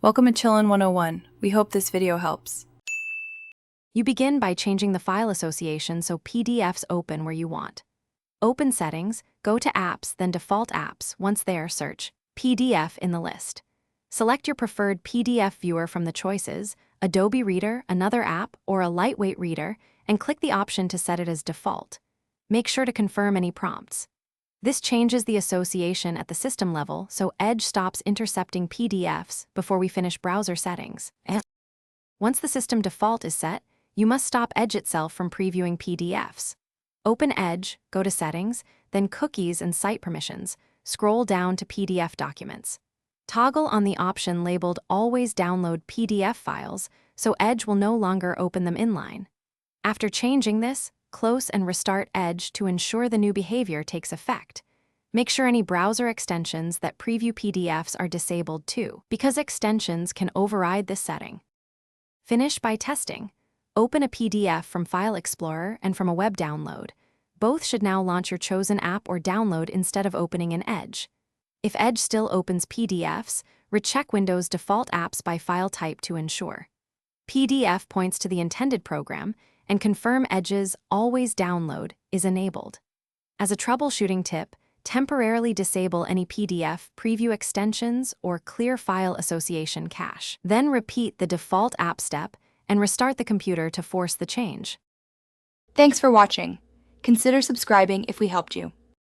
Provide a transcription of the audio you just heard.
Welcome to Chillin' 101. We hope this video helps. You begin by changing the file association so PDFs open where you want. Open Settings, go to Apps, then Default Apps. Once there, search PDF in the list. Select your preferred PDF viewer from the choices, Adobe Reader, another app, or a lightweight reader, and click the option to set it as default. Make sure to confirm any prompts. This changes the association at the system level so Edge stops intercepting PDFs before we finish browser settings. Once the system default is set, you must stop Edge itself from previewing PDFs. Open Edge, go to Settings, then Cookies and Site Permissions. Scroll down to PDF Documents. Toggle on the option labeled Always Download PDF Files so Edge will no longer open them inline. After changing this, close and restart Edge to ensure the new behavior takes effect. Make sure any browser extensions that preview PDFs are disabled too, because extensions can override this setting. Finish by testing. Open a PDF from File Explorer and from a web download. Both should now launch your chosen app or download instead of opening in Edge. If Edge still opens PDFs, recheck Windows default apps by file type to ensure. PDF points to the intended program, and confirm Edge's Always Download is enabled. As a troubleshooting tip, temporarily disable any PDF preview extensions or clear file association cache. Then repeat the default app step and restart the computer to force the change. Thanks for watching. Consider subscribing if we helped you.